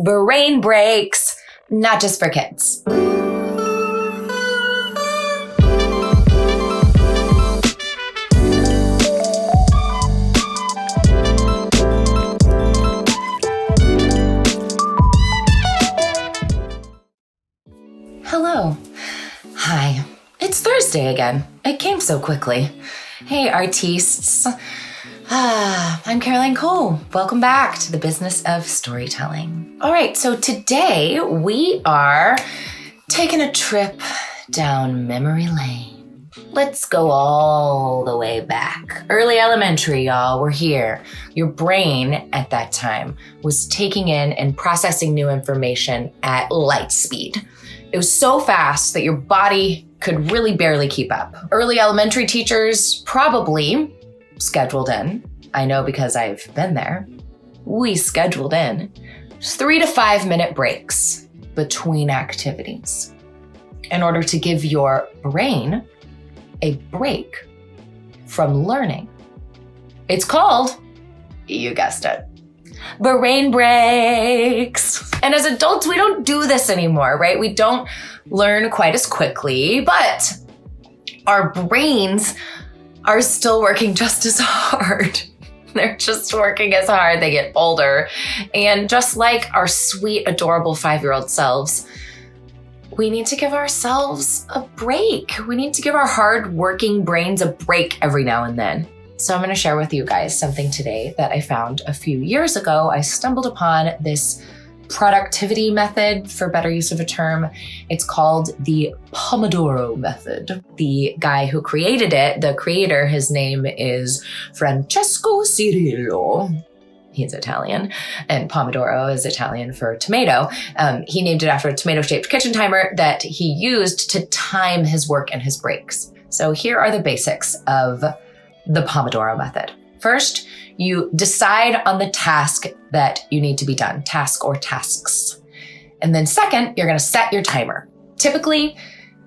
Brain breaks, not just for kids. Hello. Hi. It's Thursday again. It came so quickly. Hey, artistes. I'm 𝐦𝐨𝐬𝐿. Welcome back to the business of storytelling. All right, so today we are taking a trip down memory lane. Let's go all the way back. Early elementary, y'all, we're here. Your brain at that time was taking in and processing new information at light speed. It was so fast that your body could really barely keep up. Early elementary teachers probably scheduled in, I know because I've been there, we scheduled in 3 to 5 minute breaks between activities in order to give your brain a break from learning. It's called, you guessed it, brain breaks. And as adults, we don't do this anymore, right? We don't learn quite as quickly, but our brains are still working just as hard. They're just working as hard. They get older. And just like our sweet, adorable 5-year-old selves, we need to give ourselves a break. We need to give our hard-working brains a break every now and then. So I'm going to share with you guys something today that I found a few years ago. I stumbled upon this productivity method, for better use of a term. It's called the Pomodoro Method. The guy who created it, the creator, his name is Francesco Cirillo. He's Italian, and Pomodoro is Italian for tomato. He named it after a tomato-shaped kitchen timer that he used to time his work and his breaks. So here are the basics of the Pomodoro Method. First, you decide on the task that you need to be done, task or tasks. And then second, you're gonna set your timer. Typically,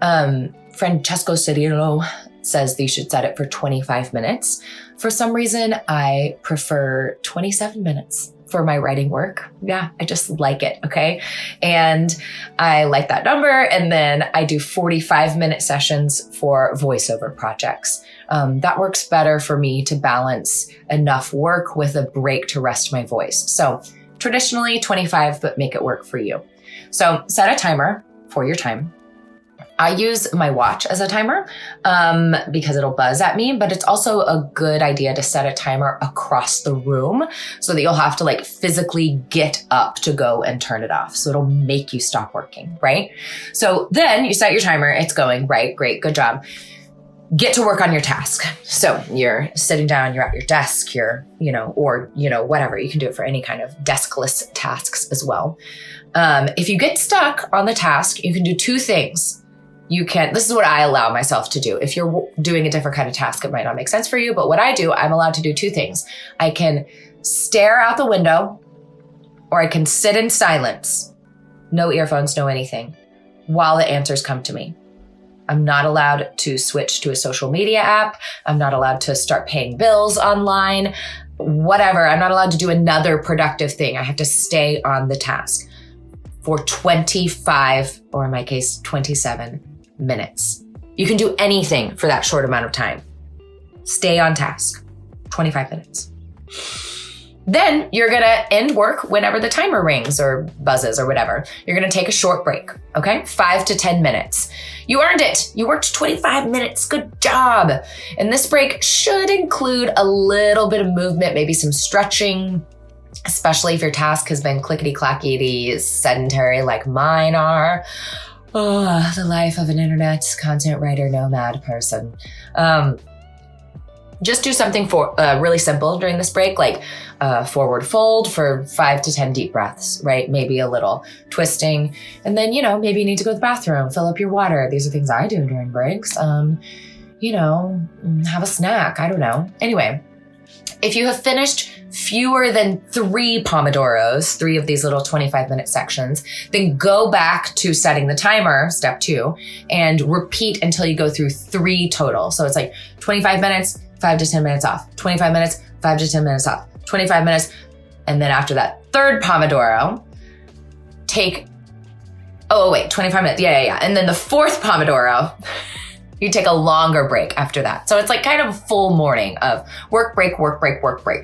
Francesco Cirillo says that you should set it for 25 minutes. For some reason, I prefer 27 minutes for my writing work. Yeah, I just like it, okay? And I like that number. And then I do 45-minute sessions for voiceover projects. That works better for me to balance enough work with a break to rest my voice. So traditionally 25, but make it work for you. So set a timer for your time. I use my watch as a timer because it'll buzz at me, but it's also a good idea to set a timer across the room so that you'll have to like physically get up to go and turn it off. So it'll make you stop working, right? So then you set your timer, it's going, right? Great, good job. Get to work on your task. So you're sitting down, you're at your desk, whatever. You can do it for any kind of deskless tasks as well. If you get stuck on the task, you can do two things. This is what I allow myself to do. If you're doing a different kind of task, it might not make sense for you, but what I do, I'm allowed to do two things. I can stare out the window, or I can sit in silence, no earphones, no anything, while the answers come to me. I'm not allowed to switch to a social media app. I'm not allowed to start paying bills online, whatever. I'm not allowed to do another productive thing. I have to stay on the task for 25, or in my case, 27 minutes. You can do anything for that short amount of time. Stay on task, 25 minutes. Then you're gonna end work whenever the timer rings or buzzes or whatever. You're gonna take a short break, okay? 5 to 10 minutes. You earned it. You worked 25 minutes, good job. And this break should include a little bit of movement, maybe some stretching, especially if your task has been clickety-clackety, sedentary like mine are. Oh, the life of an internet content writer nomad person. Just do something really simple during this break, like forward fold for 5 to 10 deep breaths, right? Maybe a little twisting. And then, maybe you need to go to the bathroom, fill up your water. These are things I do during breaks. Have a snack. I don't know. Anyway, if you have finished fewer than 3 Pomodoros, 3 of these little 25-minute sections, then go back to setting the timer, step 2, and repeat until you go through 3 total. So it's like 25 minutes, 5 to 10 minutes off, 25 minutes, 5 to 10 minutes off, 25 minutes. And then after that 3rd Pomodoro, take, oh wait, 25 minutes. Yeah. And then the fourth Pomodoro, you take a longer break after that. So it's like kind of a full morning of work, break,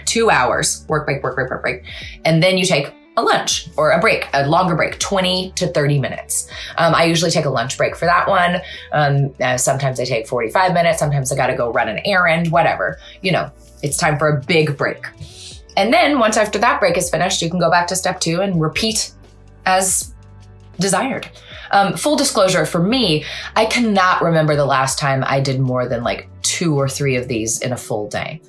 2 hours, work, break. And then you take a lunch or a break, a longer break, 20 to 30 minutes. I usually take a lunch break for that one. Sometimes I take 45 minutes. Sometimes I got to go run an errand, whatever. It's time for a big break. And then once after that break is finished, you can go back to step 2 and repeat as desired. Full disclosure for me, I cannot remember the last time I did more than like 2 or 3 of these in a full day.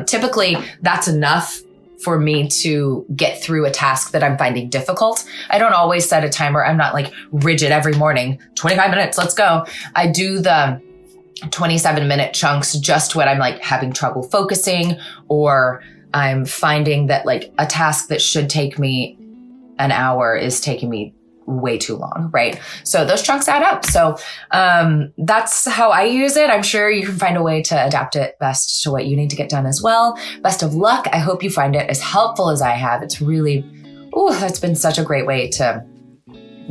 Typically that's enough for me to get through a task that I'm finding difficult. I don't always set a timer. I'm not like rigid every morning, 25 minutes, let's go. I do the 27-minute chunks just when I'm like having trouble focusing, or I'm finding that like a task that should take me an hour is taking me way too long, right? So those chunks add up. So that's how I use it. I'm sure you can find a way to adapt it best to what you need to get done as well. Best of luck. I hope you find it as helpful as I have. It's really, that's been such a great way to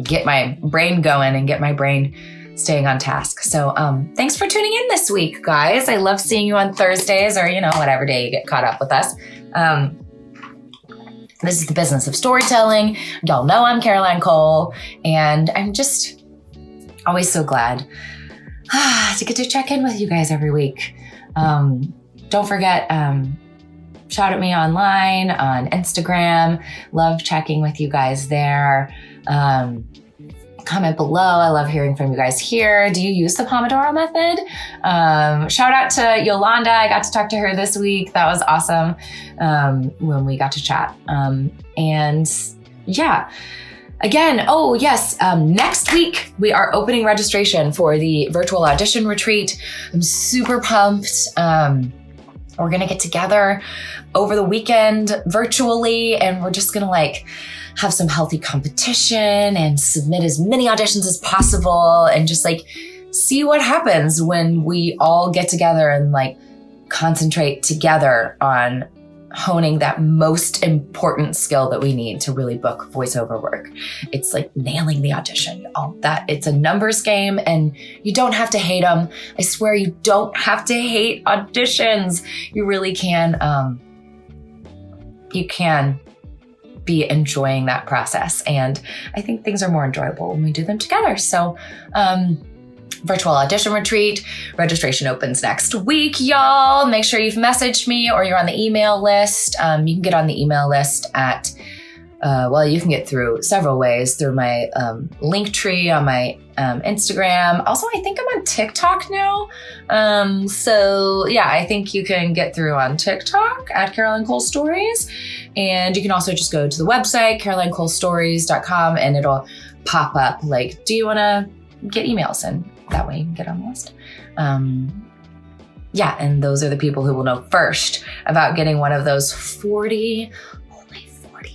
get my brain going and get my brain staying on task. So thanks for tuning in this week, guys. I love seeing you on Thursdays or, whatever day you get caught up with us. This is the business of storytelling. Y'all know I'm Caroline Cole, and I'm just always so glad to get to check in with you guys every week. Don't forget, shout at me online on Instagram. Love checking with you guys there. Comment below. I love hearing from you guys here. Do you use the Pomodoro Method? Shout out to Yolanda. I got to talk to her this week. That was awesome when we got to chat. And yeah, again, next week we are opening registration for the virtual audition retreat. I'm super pumped. We're going to get together over the weekend virtually, and we're just going to have some healthy competition and submit as many auditions as possible and just see what happens when we all get together and concentrate together on honing that most important skill that we need to really book voiceover work. It's nailing the audition, all that. It's a numbers game, and you don't have to hate them. I swear you don't have to hate auditions. You really can. You can be enjoying that process. And I think things are more enjoyable when we do them together. So, virtual audition retreat, registration opens next week, y'all. Make sure you've messaged me or you're on the email list. You can get on the email list at, you can get through several ways through my link tree on my Instagram. Also, I think I'm on TikTok now. I think you can get through on TikTok at Caroline Cole Stories. And you can also just go to the website, carolinecolestories.com, and it'll pop up do you want to get emails? And that way you can get on the list. And those are the people who will know first about getting one of those 40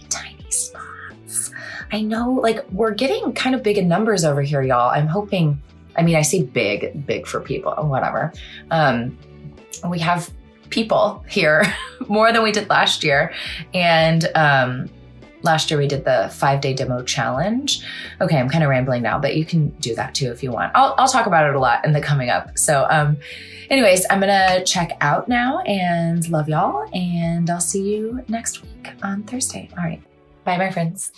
tiny spots. I know, we're getting kind of big in numbers over here, y'all. I'm hoping, I say big for people, whatever. We have people here more than we did last year. And last year we did the 5-day demo challenge. Okay, I'm kind of rambling now, but you can do that too if you want. I'll talk about it a lot in the coming up. So anyways, I'm gonna check out now and love y'all. And I'll see you next week on Thursday. All right, bye my friends.